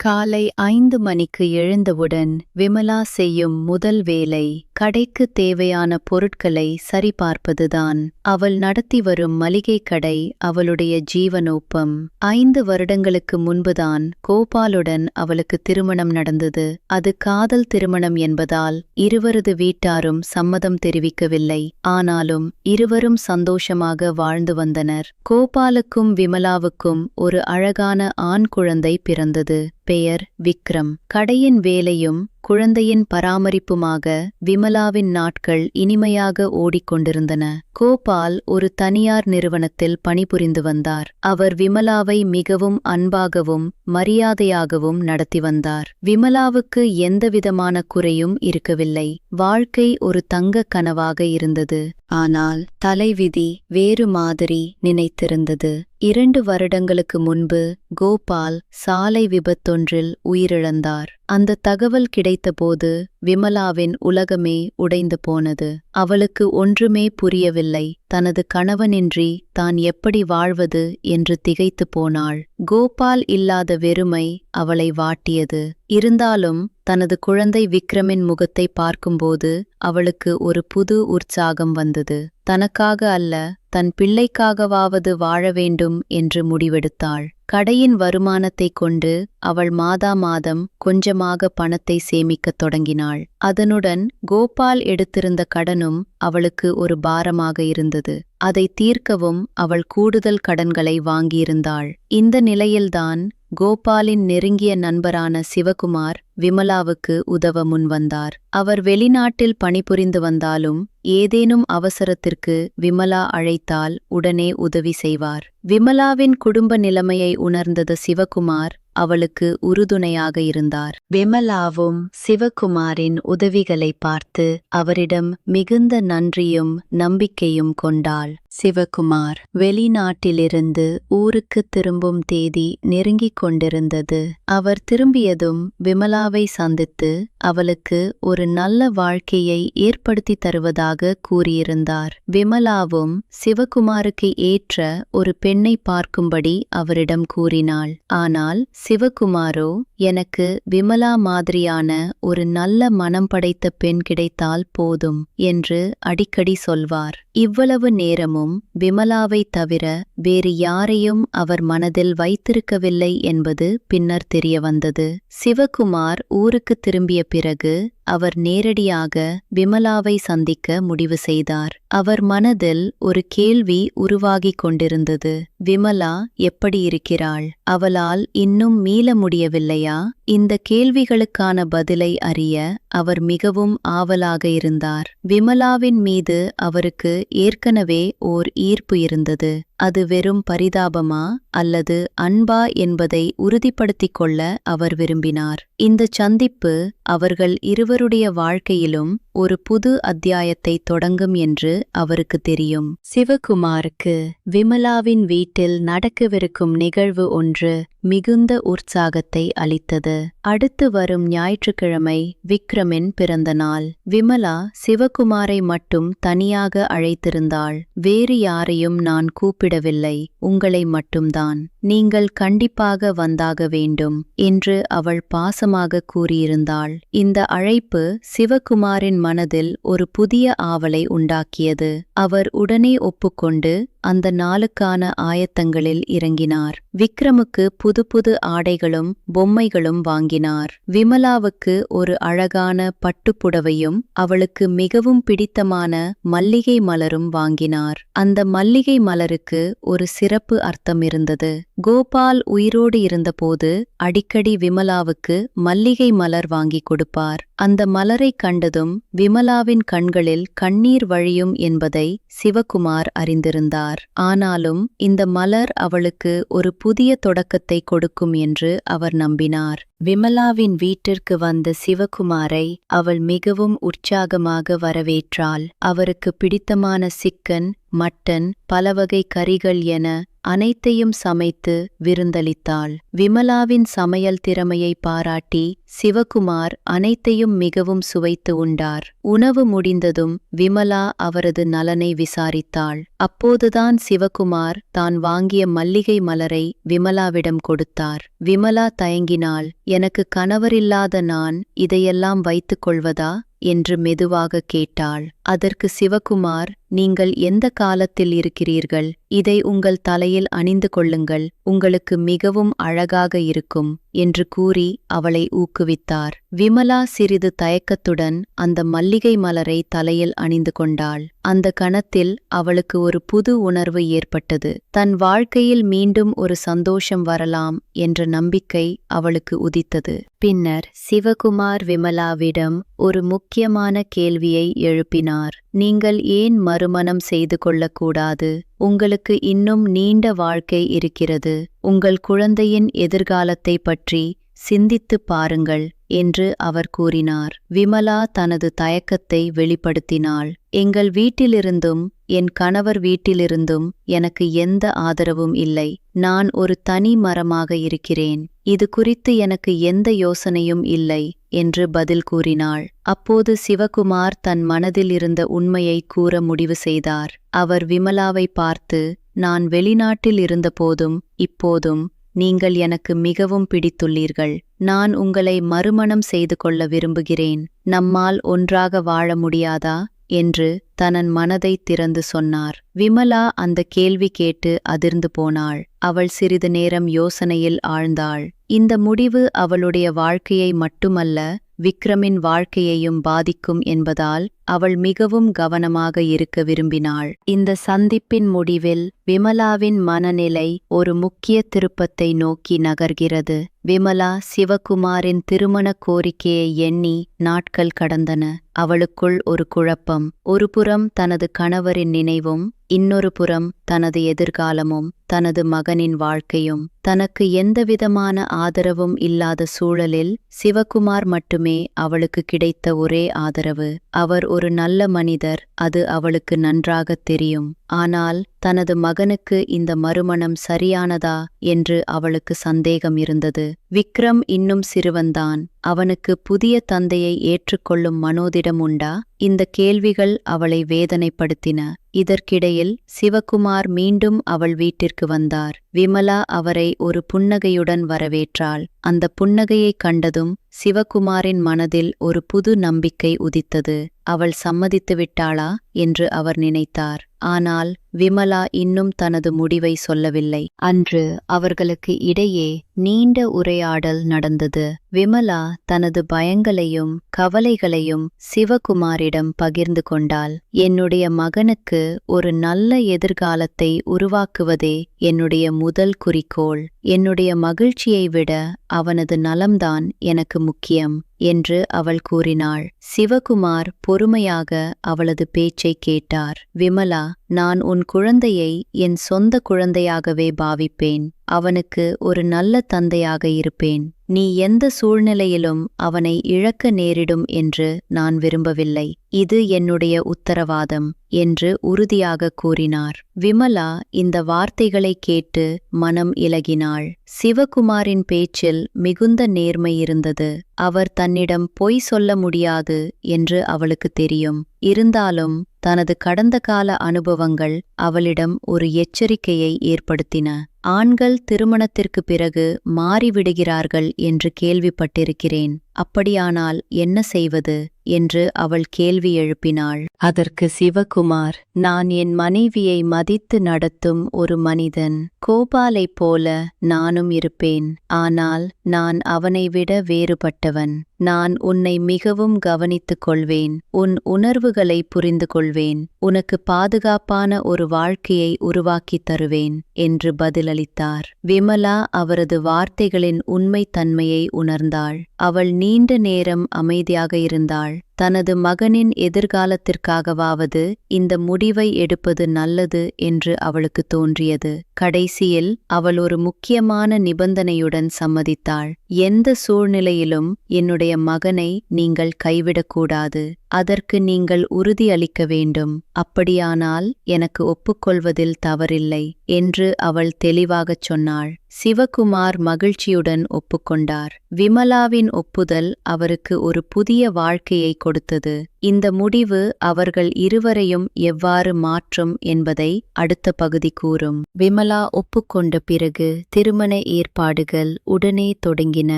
காலை 5 மணிக்கு எழுந்தவுடன் விமலா செய்யும் முதல் வேலை கடைக்கு தேவையான பொருட்களை சரிபார்ப்பதுதான். அவள் நடத்தி வரும் மளிகை கடை அவளுடைய ஜீவனோப்பம். 5 வருடங்களுக்கு முன்புதான் கோபாலுடன் அவளுக்கு திருமணம் நடந்தது. அது காதல் திருமணம் என்பதால் இருவரது வீட்டாரும் சம்மதம் தெரிவிக்கவில்லை. ஆனாலும் இருவரும் சந்தோஷமாக வாழ்ந்து வந்தனர். கோபாலுக்கும் விமலாவுக்கும் ஒரு அழகான ஆண் குழந்தை பிறந்தது. பெயர் விக்ரம். கடையின் வேலையும் குழந்தையின் பராமரிப்புமாக விமலாவின் நாட்கள் இனிமையாக ஓடிக்கொண்டிருந்தன. கோபால் ஒரு தனியார் நிறுவனத்தில் பணிபுரிந்து வந்தார். அவர் விமலாவை மிகவும் அன்பாகவும் மரியாதையாகவும் நடத்தி வந்தார். விமலாவுக்கு எந்தவிதமான குறையும் இருக்கவில்லை. வாழ்க்கை ஒரு தங்கக் கனவாக இருந்தது. ஆனால் தலைவிதி வேறு மாதிரி நினைத்திருந்தது. 2 வருடங்களுக்கு முன்பு கோபால் சாலை விபத்தொன்றில் உயிரிழந்தார். அந்த தகவல் கிடைத்தபோது விமலாவின் உலகமே உடைந்து போனது. அவளுக்கு ஒன்றுமே புரியவில்லை. தனது கணவனின்றி தான் எப்படி வாழ்வது என்று திகைத்து போனாள். கோபால் இல்லாத வெறுமை அவளை வாட்டியது. இருந்தாலும் தனது குழந்தை விக்ரமின் முகத்தை பார்க்கும்போது அவளுக்கு ஒரு புது உற்சாகம் வந்தது. தனக்காக அல்ல, தன் பிள்ளைக்காகவாவது வாழ வேண்டும் என்று முடிவெடுத்தாள். கடையின் வருமானத்தைக் கொண்டு அவள் மாதா மாதம் கொஞ்சமாக பணத்தை சேமிக்கத் தொடங்கினாள். அதனுடன் கோபால் எடுத்திருந்த கடனும் அவளுக்கு ஒரு பாரமாக இருந்தது. அதை தீர்க்கவும் அவள் கூடுதல் கடன்களை வாங்கியிருந்தாள். இந்த நிலையில்தான் கோபாலின் நெருங்கிய நண்பரான சிவகுமார் விமலாவுக்கு உதவ முன்வந்தார். அவர் வெளிநாட்டில் பணிபுரிந்து வந்தாலும் ஏதேனும் அவசரத்திற்கு விமலா அழைத்தால் உடனே உதவி செய்வார். விமலாவின் குடும்ப நிலைமையை உணர்ந்தது சிவகுமார் அவளுக்கு உறுதுணையாக இருந்தார். விமலாவும் சிவகுமாரின் உதவிகளை பார்த்து அவரிடம் மிகுந்த நன்றியும் நம்பிக்கையும் கொண்டாள். சிவகுமார் வெளிநாட்டிலிருந்து ஊருக்கு திரும்பும் தேதி நெருங்கிக் கொண்டிருந்தது. அவர் திரும்பியதும் விமலாவை சந்தித்து அவளுக்கு ஒரு நல்ல வாழ்க்கையை ஏற்படுத்தி தருவதாக கூறியிருந்தார். விமலாவும் சிவகுமாருக்கு ஏற்ற ஒரு பெண்ணை பார்க்கும்படி அவரிடம் கூறினாள். ஆனால் சிவகுமாரோ, எனக்கு விமலா மாதிரியான ஒரு நல்ல மனம் படைத்த பெண் கிடைத்தால் போதும் என்று அடிக்கடி சொல்வார். இவ்வளவு நேரமும் விமலாவை தவிர வேறு யாரையும் அவர் மனதில் வைத்திருக்கவில்லை என்பது பின்னர் தெரியவந்தது. சிவகுமார் ஊருக்கு திரும்பிய பிறகு அவர் நேரடியாக விமலாவை சந்திக்க முடிவு செய்தார். அவர் மனதில் ஒரு கேள்வி உருவாகிக் கொண்டிருந்தது. விமலா எப்படி இருக்கிறாள்? அவளால் இன்னும் மீள முடியவில்லையா? இந்த கேள்விகளுக்கான பதிலை அறிய அவர் மிகவும் ஆவலாக இருந்தார். விமலாவின் மீது அவருக்கு ஏற்கனவே ஓர் ஈர்ப்பு இருந்தது. அது வெறும் பரிதாபமா அல்லது அன்பா என்பதை உறுதிப்படுத்திக் கொள்ள அவர் விரும்பினார். இந்த சந்திப்பு அவர்கள் இருவருடைய வாழ்க்கையிலும் ஒரு புது அத்தியாயத்தை தொடங்கும் என்று அவருக்கு தெரியும். சிவகுமாருக்கு விமலாவின் வீட்டில் நடக்கவிருக்கும் நிகழ்வு ஒன்று மிகுந்த உற்சாகத்தை அளித்தது. அடுத்து வரும் ஞாயிற்றுக்கிழமை விக்ரமின் பிறந்த நாள். விமலா சிவகுமாரை மட்டும் தனியாக அழைத்திருந்தாள். வேறு யாரையும் நான் கூப்பிடவில்லை, உங்களை மட்டும்தான். நீங்கள் கண்டிப்பாக வந்தாக வேண்டும் என்று அவள் பாசமாக கூறியிருந்தாள். இந்த அழைப்பு சிவகுமாரின் மனதில் ஒரு புதிய ஆவலை உண்டாக்கியது. அவர் உடனே ஒப்புக்கொண்டு அந்த நாளுக்கான ஆயத்தங்களில் இறங்கினார். விக்ரமுக்கு புது புது ஆடைகளும் பொம்மைகளும் வாங்கினார். விமலாவுக்கு ஒரு அழகான பட்டுப்புடவையும் அவளுக்கு மிகவும் பிடித்தமான மல்லிகை மலரும் வாங்கினார். அந்த மல்லிகை மலருக்கு ஒரு சிறப்பு அர்த்தம் இருந்தது. கோபால் உயிரோடு இருந்தபோது அடிக்கடி விமலாவுக்கு மல்லிகை மலர் வாங்கி கொடுப்பார். அந்த மலரை கண்டதும் விமலாவின் கண்களில் கண்ணீர் வழியும் என்பதை சிவகுமார் அறிந்திருந்தார். ஆனாலும் இந்த மலர் அவளுக்கு ஒரு புதிய தொடக்கத்தை கொடுக்கும் என்று அவர் நம்பினார். விமலாவின் வீட்டிற்கு வந்த சிவகுமாரை அவள் மிகவும் உற்சாகமாக வரவேற்றாள். அவருக்கு பிடித்தமான சிக்கன், மட்டன், பலவகை கறிகள் என அனைத்தையும் சமைத்து விருந்தளித்தாள். விமலாவின் சமையல் திறமையை பாராட்டி சிவகுமார் அனைத்தையும் மிகவும் சுவைத்து உண்டார். உணவு முடிந்ததும் விமலா அவரது நலனை விசாரித்தாள். அப்போதுதான் சிவகுமார் தான் வாங்கிய மல்லிகை மலரை விமலாவிடம் கொடுத்தார். விமலா தயங்கினாள். எனக்கு கணவரில்லாத நான் இதையெல்லாம் வைத்துக் கொள்வதா என்று மெதுவாக கேட்டாள். அதற்கு சிவகுமார், நீங்கள் எந்த காலத்தில் இருக்கிறீர்கள்? இதை உங்கள் தலையில் அணிந்து கொள்ளுங்கள், உங்களுக்கு மிகவும் அழகாக இருக்கும் என்று கூறி அவளை ஊக்குவித்தார். விமலா சிறிது தயக்கத்துடன் அந்த மல்லிகை மலரை தலையில் அணிந்து கொண்டாள். அந்த கணத்தில் அவளுக்கு ஒரு புது உணர்வு ஏற்பட்டது. தன் வாழ்க்கையில் மீண்டும் ஒரு சந்தோஷம் வரலாம் என்ற நம்பிக்கை அவளுக்கு உதித்தது. பின்னர் சிவகுமார் விமலாவிடம் ஒரு முக்கியமான கேள்வியை எழுப்பினார். நீங்கள் ஏன் மறுமணம் செய்து கொள்ளக்கூடாது? உங்களுக்கு இன்னும் நீண்ட வாழ்க்கை இருக்கிறது. உங்கள் குழந்தையின் எதிர்காலத்தை பற்றி சிந்தித்துப் பாருங்கள் என்று அவர் கூறினார். விமலா தனது தயக்கத்தை வெளிப்படுத்தினாள். எங்கள் வீட்டிலிருந்தும் என் கணவர் வீட்டிலிருந்தும் எனக்கு எந்த ஆதரவும் இல்லை. நான் ஒரு தனி மரமாக இருக்கிறேன். இது குறித்து எனக்கு எந்த யோசனையும் இல்லை என்று பதில் கூறினாள். அப்போது சிவகுமார் தன் மனதில் இருந்த உண்மையை கூற முடிவு செய்தார். அவர் விமலாவை பார்த்து, நான் வெளிநாட்டில் இருந்தபோதும் இப்போதும் நீங்கள் எனக்கு மிகவும் பிடித்துள்ளீர்கள். நான் உங்களை மறுமணம் செய்து கொள்ள விரும்புகிறேன். நம்மால் ஒன்றாக வாழ முடியாதா என்று தன் மனதை திறந்து சொன்னார். விமலா அந்த கேள்வி கேட்டு அதிர்ந்து போனாள். அவள் சிறிது நேரம் யோசனையில் ஆழ்ந்தாள். இந்த முடிவு அவளுடைய வாழ்க்கையை மட்டுமல்ல, விக்ரமின் வாழ்க்கையையும் பாதிக்கும் என்பதால் அவள் மிகவும் கவனமாக இருக்க விரும்பினாள். இந்த சந்திப்பின் முடிவில் விமலாவின் மனநிலை ஒரு முக்கிய திருப்பத்தை நோக்கி நகர்கிறது. விமலா சிவகுமாரின் திருமண கோரிக்கையை எண்ணி நாட்கள் கடந்தன. அவளுக்குள் ஒரு குழப்பம். ஒருபுறம் தனது கணவரின் நினைவும், இன்னொரு புறம் தனது எதிர்காலமும், தனது மகனின் வாழ்க்கையும். தனக்கு எந்தவிதமான ஆதரவும் இல்லாத சூழலில் சிவகுமார் மட்டுமே அவளுக்கு கிடைத்த ஒரே ஆதரவு. அவர் ஒரு நல்ல மனிதர், அது அவளுக்கு நன்றாகத் தெரியும். ஆனால் தனது மகனுக்கு இந்த மறுமணம் சரியானதா என்று அவளுக்கு சந்தேகம் இருந்தது. விக்ரம் இன்னும் சிறுவன்தான். அவனுக்கு புதிய தந்தையை ஏற்றுக்கொள்ளும் மனோதிடம் உண்டா? இந்த கேள்விகள் அவளை வேதனைப்படுத்தின. இதற்கிடையில் சிவகுமார் மீண்டும் அவள் வீட்டிற்கு வந்தார். விமலா அவரை ஒரு புன்னகையுடன் வரவேற்றாள். அந்த புன்னகையைக் கண்டதும் சிவகுமாரின் மனதில் ஒரு புது நம்பிக்கை உதித்தது. அவள் சம்மதித்து விட்டாளா என்று அவர் நினைத்தார். ஆனால் விமலா இன்னும் தனது முடிவை சொல்லவில்லை. அன்று அவர்களுக்கு இடையே நீண்ட உரையாடல் நடந்தது. விமலா தனது பயங்களையும் கவலைகளையும் சிவகுமாரிடம் பகிர்ந்து கொண்டாள். என்னுடைய மகனுக்கு ஒரு நல்ல எதிர்காலத்தை உருவாக்குவதே என்னுடைய முதல் குறிக்கோள். என்னுடைய மகிழ்ச்சியை விட அவனது நலம்தான் எனக்கு முக்கியம் என்று அவள் கூறினாள். சிவகுமார் பொறுமையாக அவளது பேச்சை கேட்டார். விமலா, நான் உன் குழந்தையை என் சொந்த குழந்தையாகவே பாவிப்பேன். அவனுக்கு ஒரு நல்ல தந்தையாக இருப்பேன். நீ எந்த சூழ்நிலையிலும் அவனை இழக்க நேரிடும் என்று நான் விரும்பவில்லை. இது என்னுடைய உத்தரவாதம் என்று உறுதியாக கூறினார். விமலா இந்த வார்த்தைகளை கேட்டு மனம் இலகினாள். சிவகுமாரின் பேச்சில் மிகுந்த நேர்மை இருந்தது. அவர் தன்னிடம் பொய் சொல்ல முடியாது என்று அவளுக்கு தெரியும். இருந்தாலும் தனது கடந்த கால அனுபவங்கள் அவளிடம் ஒரு எச்சரிக்கையை ஏற்படுத்தின. ஆண்கள் திருமணத்திற்கு பிறகு மாறிவிடுகிறார்கள் என்று கேள்விப்பட்டிருக்கிறேன். அப்படியானால் என்ன செய்வது என்று அவள் கேள்வி எழுப்பினாள். அதற்கு சிவகுமார், நான் என் மனைவியை மதித்து நடத்தும் ஒரு மனிதன். கோபாலைப் போல நானும் இருப்பேன். ஆனால் நான் அவனை விட வேறுபட்டவன். நான் உன்னை மிகவும் கவனித்துக் கொள்வேன். உன் உணர்வுகளை புரிந்து கொள்வேன். உனக்கு பாதுகாப்பான ஒரு வாழ்க்கையை உருவாக்கித் தருவேன் என்று பதிலளித்தார். விமலா அவரது வார்த்தைகளின் உண்மைத்தன்மையை உணர்ந்தாள். அவள் நீண்ட நேரம் அமைதியாக இருந்தாள். தனது மகனின் எதிர்காலத்திற்காகவாவது இந்த முடிவை எடுப்பது நல்லது என்று அவளுக்கு தோன்றியது. கடைசியில் அவள் ஒரு முக்கியமான நிபந்தனையுடன் சம்மதித்தாள். எந்த சூழ்நிலையிலும் என்னுடைய மகனை நீங்கள் கைவிடக்கூடாது. அதற்கு நீங்கள் உறுதி அளிக்க வேண்டும். அப்படியானால் எனக்கு ஒப்புக்கொள்வதில் தவறில்லை என்று அவள் தெளிவாகச் சொன்னாள். சிவகுமார் மகிழ்ச்சியுடன் ஒப்புக்கொண்டார். விமலாவின் ஒப்புதல் அவருக்கு ஒரு புதிய வாழ்க்கையை கொடுத்தது. இந்த முடிவு அவர்கள் இருவரையும் எவ்வாறு மாற்றும் என்பதை அடுத்த பகுதி கூறும். விமலா ஒப்புக்கொண்ட பிறகு திருமண ஏற்பாடுகள் உடனே தொடங்கின.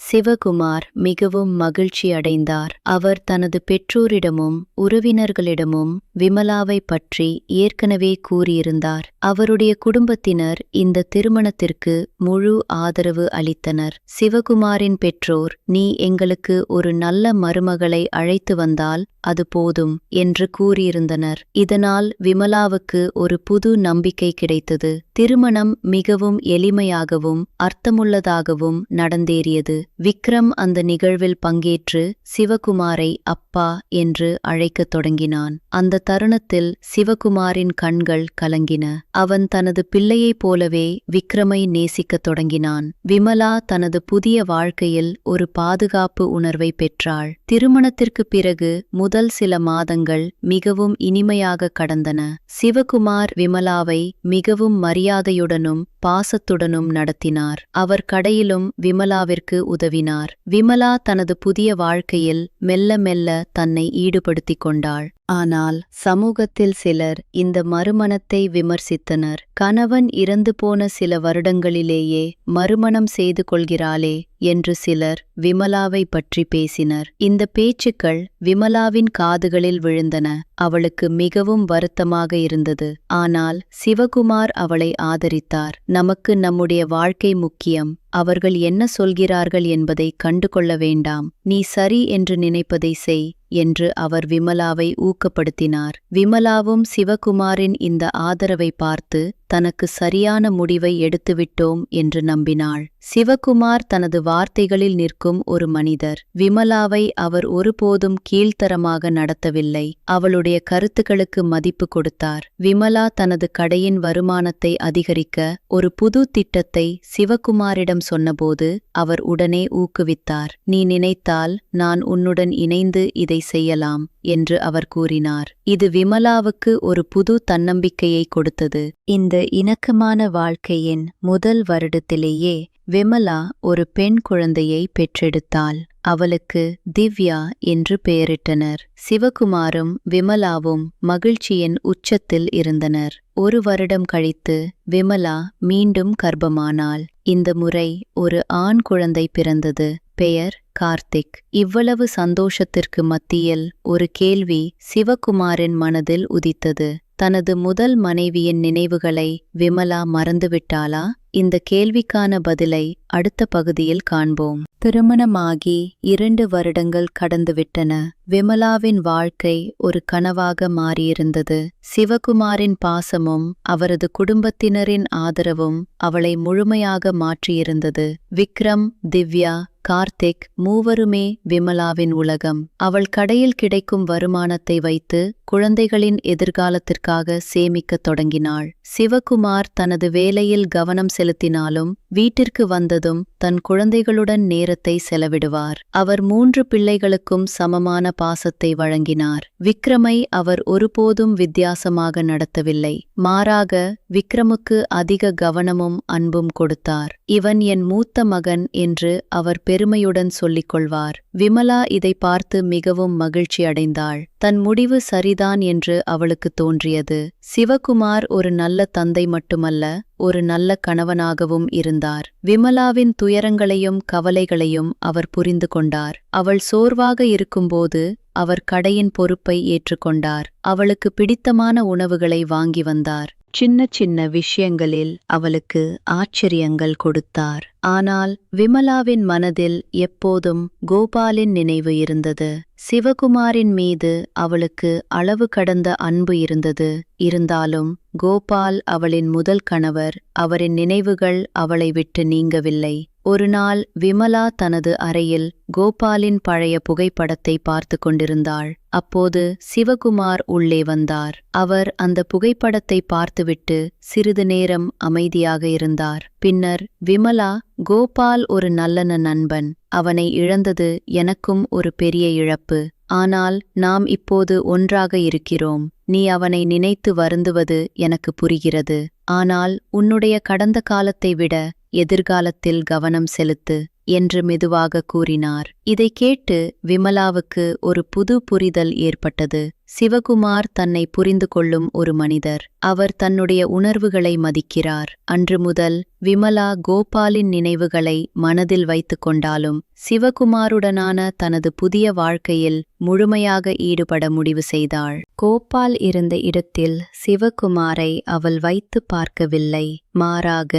சிவகுமார் மிகவும் மகிழ்ச்சி அடைந்தார். அவர் தனது பெற்றோரிடமும் உறவினர்களிடமும் விமலாவை பற்றி ஏற்கனவே கூறியிருந்தார். அவருடைய குடும்பத்தினர் இந்த திருமணத்திற்கு முழு ஆதரவு அளித்தனர். சிவகுமாரின் பெற்றோர், "நீ எங்களுக்கு ஒரு நல்ல மருமகளை அழைத்து வந்தால் அது போதும்" என்று கூறியிருந்தனர். இதனால் விமலாவுக்கு ஒரு புது நம்பிக்கை கிடைத்தது. திருமணம் மிகவும் எளிமையாகவும் அர்த்தமுள்ளதாகவும் நடந்தேறியது. விக்ரம் அந்த நிகழ்வில் பங்கேற்று சிவகுமாரை அப்பா என்று அழைக்கத் தொடங்கினான். அந்த தருணத்தில் சிவகுமாரின் கண்கள் கலங்கின. அவன் தனது பிள்ளையைப் போலவே விக்ரமை நேசிக்கத் தொடங்கினான். விமலா தனது புதிய வாழ்க்கையில் ஒரு பாதுகாப்பு உணர்வை பெற்றாள். திருமணத்திற்கு பிறகு முதல் சில மாதங்கள் மிகவும் இனிமையாக கடந்தன. சிவகுமார் விமலாவை மிகவும் மரியாதையுடனும் பாசத்துடனும் நடத்தினார். அவர் கடையிலும் விமலாவிற்கு உதவினார். விமலா தனது புதிய வாழ்க்கையில் மெல்ல மெல்ல தன்னை ஈடுபடுத்திக் கொண்டாள். ஆனால் சமூகத்தில் சிலர் இந்த மறுமணத்தை விமர்சித்தனர். கணவன் இறந்து போன சில வருடங்களிலேயே மறுமணம் செய்து கொள்கிறாளே என்று சிலர் விமலாவை பற்றி பேசினர். இந்த பேச்சுக்கள் விமலாவின் காதுகளில் விழுந்தன. அவளுக்கு மிகவும் வருத்தமாக இருந்தது. ஆனால் சிவகுமார் அவளை ஆதரித்தார். "நமக்கு நம்முடைய வாழ்க்கை முக்கியம். அவர்கள் என்ன சொல்கிறார்கள் என்பதை கண்டுகொள்ள வேண்டாம். நீ சரி என்று நினைப்பதை செய்" என்று அவர் விமலாவை ஊக்கப்படுத்தினார். விமலாவும் சிவகுமாரின் இந்த ஆதரவை பார்த்து தனக்கு சரியான முடிவை எடுத்துவிட்டோம் என்று நம்பினாள். சிவகுமார் தனது வார்த்தைகளில் நிற்கும் ஒரு மனிதர். விமலாவை அவர் ஒருபோதும் கீழ்த்தரமாக நடத்தவில்லை. அவளுடைய கருத்துக்களுக்கு மதிப்பு கொடுத்தார். விமலா தனது கடையின் வருமானத்தை அதிகரிக்க ஒரு புது திட்டத்தை சிவகுமாரிடம் சொன்னபோது அவர் உடனே ஊக்குவித்தார். "நீ நினைத்தால் நான் உன்னுடன் இணைந்து இதை செய்யலாம்" என்று அவர் கூறினார். இது விமலாவுக்கு ஒரு புது தன்னம்பிக்கையை கொடுத்தது. இந்த இணக்கமான வாழ்க்கையின் முதல் வருடத்திலேயே விமலா ஒரு பெண் குழந்தையை பெற்றெடுத்தாள். அவளுக்கு திவ்யா என்று பெயரிட்டனர். சிவகுமாரும் விமலாவும் மகிழ்ச்சியின் உச்சத்தில் இருந்தனர். ஒரு வருடம் கழித்து விமலா மீண்டும் கர்ப்பமானாள். இந்த முறை ஒரு ஆண் குழந்தை பிறந்தது. பெயர் கார்த்திக். இவ்வளவு சந்தோஷத்திற்கு மத்தியில் ஒரு கேள்வி சிவகுமாரின் மனதில் உதித்தது. தனது முதல் மனைவியின் நினைவுகளை விமலா மறந்துவிட்டாளா? இந்த கேள்விக்கான பதிலை அடுத்த பகுதியில் காண்போம். திருமணமாகி 2 வருடங்கள் கடந்துவிட்டன. விமலாவின் வாழ்க்கை ஒரு கனவாக மாறியிருந்தது. சிவகுமாரின் பாசமும் அவரது குடும்பத்தினரின் ஆதரவும் அவளை முழுமையாக மாற்றியிருந்தது. விக்ரம், திவ்யா, கார்த்திக் மூவருமே விமலாவின் உலகம். அவள் கடையில் கிடைக்கும் வருமானத்தை வைத்து குழந்தைகளின் எதிர்காலத்திற்காக சேமிக்கத் தொடங்கினாள். சிவகுமார் தனது வேலையில் கவனம் செலுத்தினாலும் வீட்டிற்கு வந்ததும் தன் குழந்தைகளுடன் நேரத்தை செலவிடுவார். அவர் 3 பிள்ளைகளுக்கும் சமமான பாசத்தை வழங்கினார். விக்ரமை அவர் ஒருபோதும் வித்தியாசமாக நடத்தவில்லை. மாறாக விக்ரமுக்கு அதிக கவனமும் அன்பும் கொடுத்தார். "இவன் என் மூத்த மகன்" என்று அவர் பெருமையுடன் சொல்லிக் கொள்வார். விமலா இதை பார்த்து மிகவும் மகிழ்ச்சி அடைந்தாள். தன் முடிவு சரிதான் என்று அவளுக்கு தோன்றியது. சிவகுமார் ஒரு நல்ல தந்தை மட்டுமல்ல, ஒரு நல்ல கணவனாகவும் இருந்தார். விமலாவின் துயரங்களையும் கவலைகளையும் அவர் புரிந்து கொண்டார். அவள் சோர்வாக இருக்கும்போது அவர் கடையின் பொறுப்பை ஏற்றுக்கொண்டார். அவளுக்கு பிடித்தமான உணவுகளை வாங்கி வந்தார். சின்ன சின்ன விஷயங்களில் அவளுக்கு ஆச்சரியங்கள் கொடுத்தார். ஆனால் விமலாவின் மனதில் எப்போதும் கோபாலின் நினைவு இருந்தது. சிவகுமாரின் மீது அவளுக்கு அளவு கடந்த அன்பு இருந்தது. இருந்தாலும் கோபால் அவளின் முதல் கணவர். அவரின் நினைவுகள் அவளை விட்டு நீங்கவில்லை. ஒருநாள் விமலா தனது அறையில் கோபாலின் பழைய புகைப்படத்தை பார்த்து கொண்டிருந்தாள். அப்போது சிவகுமார் உள்ளே வந்தார். அவர் அந்த புகைப்படத்தை பார்த்துவிட்டு சிறிது நேரம் அமைதியாக இருந்தார். பின்னர், "விமலா, கோபால் ஒரு நல்ல நண்பன். அவனை இழந்தது எனக்கும் ஒரு பெரிய இழப்பு. ஆனால் நாம் இப்போது ஒன்றாக இருக்கிறோம். நீ அவனை நினைத்து வருந்துவது எனக்கு புரிகிறது. ஆனால் உன்னுடைய கடந்த காலத்தை விட எதிர்காலத்தில் கவனம் செலுத்து" என்று மெதுவாக கூறினார். இதை கேட்டு விமலாவுக்கு ஒரு புது புரிதல் ஏற்பட்டது. சிவகுமார் தன்னை புரிந்து கொள்ளும் ஒரு மனிதர். அவர் தன்னுடைய உணர்வுகளை மதிக்கிறார். அன்று முதல் விமலா கோபாலின் நினைவுகளை மனதில் வைத்துக் கொண்டாலும் சிவகுமாருடனான தனது புதிய வாழ்க்கையில் முழுமையாக ஈடுபட முடிவு செய்தாள். கோபால் இருந்த இடத்தில் சிவகுமாரை அவள் வைத்து பார்க்கவில்லை. மாறாக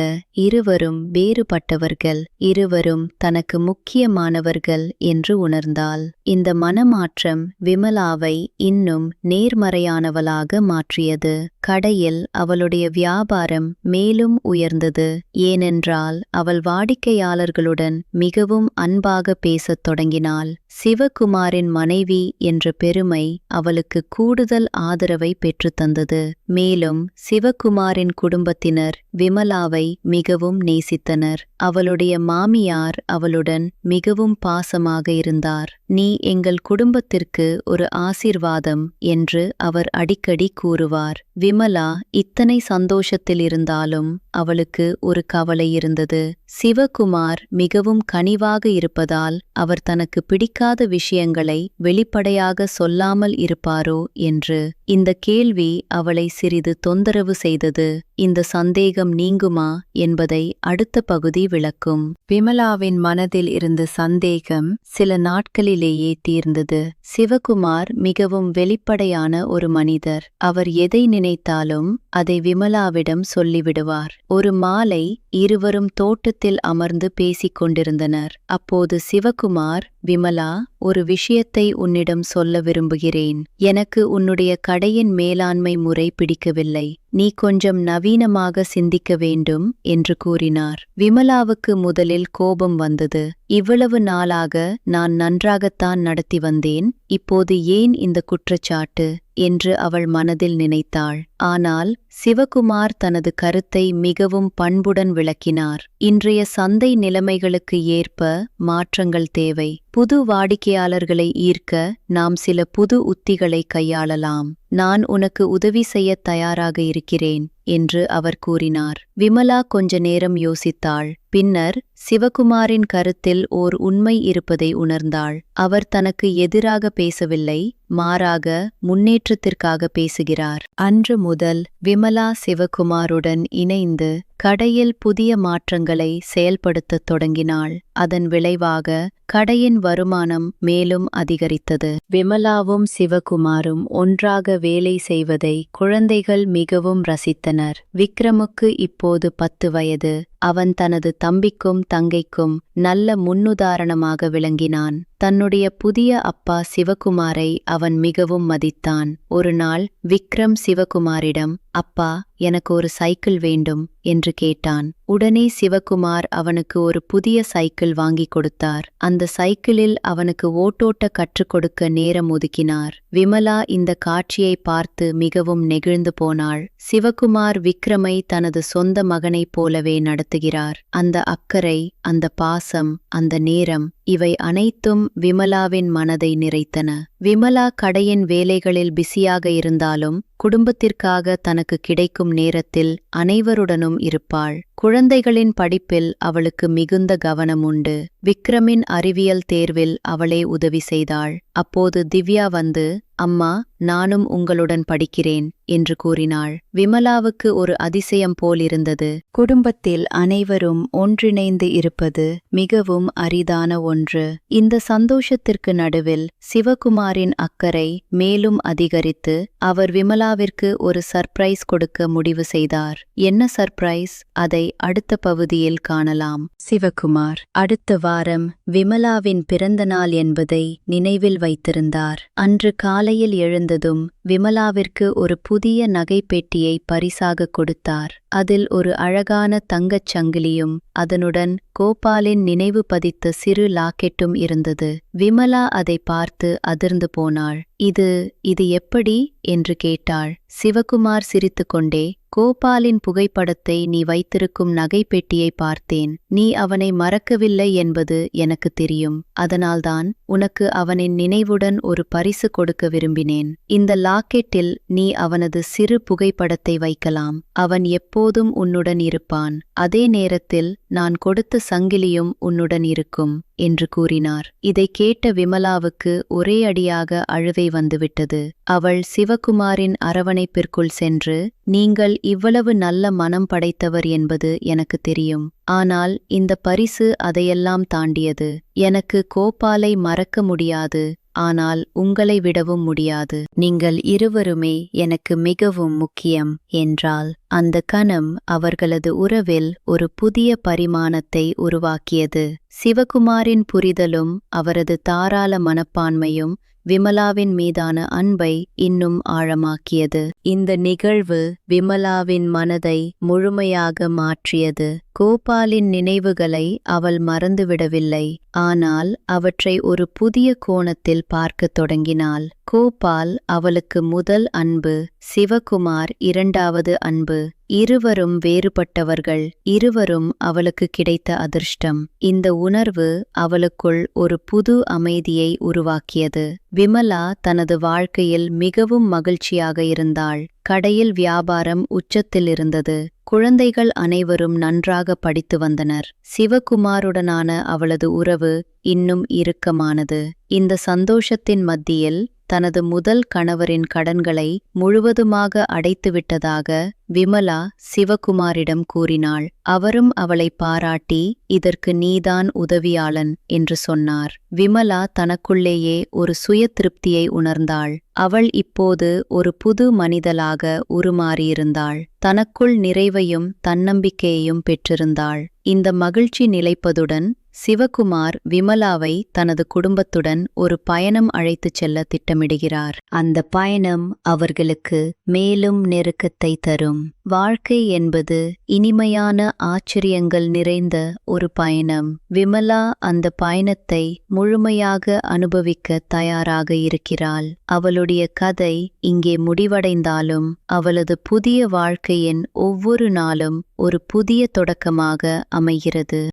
இருவரும் வேறுபட்டவர்கள், இருவரும் தனக்கு முக்கியமானவர்கள் என்று உணர்ந்தாள். இந்த மனமாற்றம் விமலாவை இன்னும் நேர்மறையானவளாக மாற்றியது. கடையில் அவளுடைய வியாபாரம் மேலும் உயர்ந்தது. ஏனென்றால் அவள் வாடிக்கையாளர்களுடன் மிகவும் அன்பாக பேசத் தொடங்கினாள். சிவகுமாரின் மனைவி என்ற பெருமை அவளுக்கு கூடுதல் ஆதரவை பெற்றுத்தந்தது. மேலும் சிவகுமாரின் குடும்பத்தினர் விமலாவை மிகவும் நேசித்தனர். அவளுடைய மாமியார் அவளுடன் மிகவும் பாசமாக இருந்தார். "நீ எங்கள் குடும்பத்திற்கு ஒரு ஆசீர்வாதம்" என்று அவர் அடிக்கடி கூறுவார். விமலா இத்தனை சந்தோஷத்தில் இருந்தாலும் அவளுக்கு ஒரு கவலை இருந்தது. சிவகுமார் மிகவும் கனிவாக இருப்பதால் அவர் தனக்கு பிடிக்காத விஷயங்களை வெளிப்படையாக சொல்லாமல் இருப்பாரோ என்று. இந்த கேள்வி அவளை சிறிது தொந்தரவு செய்தது. இந்த சந்தேகம் நீங்குமா என்பதை அடுத்த பகுதி விளக்கும். விமலாவின் மனதில் இருந்த சந்தேகம் சில நாட்களிலேயே தீர்ந்தது. சிவகுமார் மிகவும் வெளிப்படையான ஒரு மனிதர். அவர் எதை நினைத்தாலும் அதை விமலாவிடம் சொல்லிவிடுவார். ஒரு மாலை இருவரும் தோட்டத்தில் அமர்ந்து பேசிக் கொண்டிருந்தனர். அப்போது சிவகுமார், "விமலா, ஒரு விஷயத்தை உன்னிடம் சொல்ல விரும்புகிறேன். எனக்கு உன்னுடைய கடையின் மேலாண்மை முறை பிடிக்கவில்லை. நீ கொஞ்சம் நவீனமாக சிந்திக்க வேண்டும்" என்று கூறினார். விமலாவுக்கு முதலில் கோபம் வந்தது. இவ்வளவு நாளாக நான் நன்றாகத்தான் நடத்தி வந்தேன், இப்போது ஏன் இந்த குற்றச்சாட்டு என்று அவள் மனதில் நினைத்தாள். ஆனால் சிவகுமார் தனது கருத்தை மிகவும் பண்புடன் விளக்கினார். இன்றைய சந்தை நிலைமைகளுக்கு ஏற்ப மாற்றங்கள் தேவை. புது வாடிக்கையாளர்களை ஈர்க்க நாம் சில புது உத்திகளை கையாளலாம். நான் உனக்கு உதவி செய்ய தயாராக இருக்கிறேன் என்று அவர் கூறினார். விமலா கொஞ்ச நேரம் யோசித்தாள். பின்னர் சிவகுமாரின் கருத்தில் ஓர் உண்மை இருப்பதை உணர்ந்தாள். அவர் தனக்கு எதிராக பேசவில்லை, மாறாக முன்னேற்றத்திற்காக பேசுகிறார். அன்று முதல் விமலா சிவகுமாருடன் இணைந்து கடையில் புதிய மாற்றங்களை செயல்படுத்தத் தொடங்கினாள். அதன் விளைவாக கடையின் வருமானம் மேலும் அதிகரித்தது. விமலாவும் சிவகுமாரும் ஒன்றாக வேலை செய்வதை குழந்தைகள் மிகவும் ரசித்தனர். விக்ரமுக்கு இப்போது 10 வயது. அவன் தனது தம்பிக்கும் தங்கைக்கும் நல்ல முன்னுதாரணமாக விளங்கினான். தன்னுடைய புதிய அப்பா சிவகுமாரை அவன் மிகவும் மதித்தான். ஒரு நாள் விக்ரம் சிவகுமாரிடம், "அப்பா, எனக்கு ஒரு சைக்கிள் வேண்டும்" என்று கேட்டான். உடனே சிவகுமார் அவனுக்கு ஒரு புதிய சைக்கிள் வாங்கி கொடுத்தார். அந்த சைக்கிளில் அவனுக்கு ஓட்டோட்ட கற்றுக் கொடுக்க நேரம் ஒதுக்கினார். விமலா இந்த காட்சியை பார்த்து மிகவும் நெகிழ்ந்து போனாள். சிவகுமார் விக்ரமை தனது சொந்த மகனைப் போலவே நடத்துகிறார். அந்த அக்கறை, அந்த பாசம், அந்த நேரம், இவை அனைத்தும் விமலாவின் மனதை நிறைத்தன. விமலா கடையின் வேலைகளில் பிஸியாக இருந்தாலும் குடும்பத்திற்காக தனக்கு கிடைக்கும் நேரத்தில் அனைவருடனும் இருப்பாள். குழந்தைகளின் படிப்பில் அவளுக்கு மிகுந்த கவனம் உண்டு. விக்ரமின் அறிவியல் தேர்வில் அவளே உதவி செய்தாள். அப்போது திவ்யா வந்து, "அம்மா, நானும் உங்களுடன் படிக்கிறேன்" என்று கூறினாள். விமலாவுக்கு ஒரு அதிசயம் போலிருந்தது. குடும்பத்தில் அனைவரும் ஒன்றிணைந்து இருப்பது மிகவும் அரிதான ஒன்று. இந்த சந்தோஷத்திற்கு நடுவில் சிவகுமாரின் அக்கறை மேலும் அதிகரித்து அவர் விமலாவிற்கு ஒரு சர்ப்ரைஸ் கொடுக்க முடிவு செய்தார். என்ன சர்ப்ரைஸ்? அதை அடுத்த பகுதியில் காணலாம். சிவகுமார் அடுத்த வாரம் விமலாவின் பிறந்த நாள் என்பதை நினைவில் வைத்திருந்தார். அன்று காலையில் எழுந்ததும் விமலாவிற்கு ஒரு புதிய நகைப்பெட்டியை பரிசாக கொடுத்தார். அதில் ஒரு அழகான தங்கச் சங்கிலியும் அதனுடன் கோபாலின் நினைவு பதித்த சிறு லாக்கெட்டும் இருந்தது. விமலா அதை பார்த்து அதிர்ந்து போனாள். இது எப்படி என்று கேட்டாள். சிவகுமார் சிரித்துக்கொண்டே, "கோபாலின் புகைப்படத்தை நீ வைத்திருக்கும் நகைப்பெட்டியை பார்த்தேன். நீ அவனை மறக்கவில்லை என்பது எனக்கு தெரியும். அதனால்தான் உனக்கு அவனின் நினைவுடன் ஒரு பரிசு கொடுக்க விரும்பினேன். இந்த லாக்கெட்டில் நீ அவனது சிறு புகைப்படத்தை வைக்கலாம். அவன் எப்போதும் உன்னுடன் இருப்பான். அதே நேரத்தில் நான் கொடுத்த சங்கிலியும் உன்னுடன் இருக்கும் என்று கூறினார். இதை கேட்ட விமலாவுக்கு ஒரே அடியாக அழுகை வந்துவிட்டது. அவள் சிவகுமாரின் அரவணைப்பிற்குள் சென்று, நீங்கள் இவ்வளவு நல்ல மனம் படைத்தவர் என்பது எனக்கு தெரியும். ஆனால் இந்த பரிசு அதையெல்லாம் தாண்டியது. எனக்கு கோபாலை மறக்க முடியாது, ஆனால் உங்களை விடவும் முடியாது. நீங்கள் இருவருமே எனக்கு மிகவும் முக்கியம் என்றால் அந்த கணம் அவர்களது உறவில் ஒரு புதிய பரிமாணத்தை உருவாக்கியது. சிவகுமாரின் புரிதலும் அவரது தாராள மனப்பான்மையும் விமலாவின் மீதான அன்பை இன்னும் ஆழமாக்கியது. இந்த நிகழ்வு விமலாவின் மனதை முழுமையாக மாற்றியது. கோபாலின் நினைவுகளை அவள் மறந்துவிடவில்லை, ஆனால் அவற்றை ஒரு புதிய கோணத்தில் பார்க்கத் தொடங்கினாள். கோபால் அவளுக்கு முதல் அன்பு, சிவகுமார் இரண்டாவது அன்பு. இருவரும் வேறுபட்டவர்கள், இருவரும் அவளுக்கு கிடைத்த அதிர்ஷ்டம். இந்த உணர்வு அவளுக்குள் ஒரு புது அமைதியை உருவாக்கியது. விமலா தனது வாழ்க்கையில் மிகவும் மகிழ்ச்சியாக இருந்தாள். கடையில் வியாபாரம் உச்சத்தில் இருந்தது. குழந்தைகள் அனைவரும் நன்றாக படித்து வந்தனர். சிவகுமாருடனான அவளது உறவு இன்னும் இறுக்கமானது. இந்த சந்தோஷத்தின் மத்தியில் தனது முதல் கணவரின் கடன்களை முழுவதுமாக அடைத்துவிட்டதாக விமலா சிவகுமாரிடம் கூறினாள். அவரும் அவளை பாராட்டி, இதற்கு நீதான் உதவியாளன் என்று சொன்னார். விமலா தனக்குள்ளேயே ஒரு சுய திருப்தியை உணர்ந்தாள். அவள் இப்போது ஒரு புது மனிதலாக உருமாறியிருந்தாள். தனக்குள் நிறைவையும் தன்னம்பிக்கையையும் பெற்றிருந்தாள். இந்த மகிழ்ச்சி நிலைப்பதுடன் சிவகுமார் விமலாவை தனது குடும்பத்துடன் ஒரு பயணம் அழைத்துச் செல்ல திட்டமிடுகிறார். அந்த பயணம் அவர்களுக்கு மேலும் நெருக்கத்தை தரும். வாழ்க்கை என்பது இனிமையான ஆச்சரியங்கள் நிறைந்த ஒரு பயணம். விமலா அந்த பயணத்தை முழுமையாக அனுபவிக்க தயாராக இருக்கிறாள். அவளுடைய கதை இங்கே முடிவடைந்தாலும் அவளது புதிய வாழ்க்கையின் ஒவ்வொரு நாளும் ஒரு புதிய தொடக்கமாக அமைகிறது.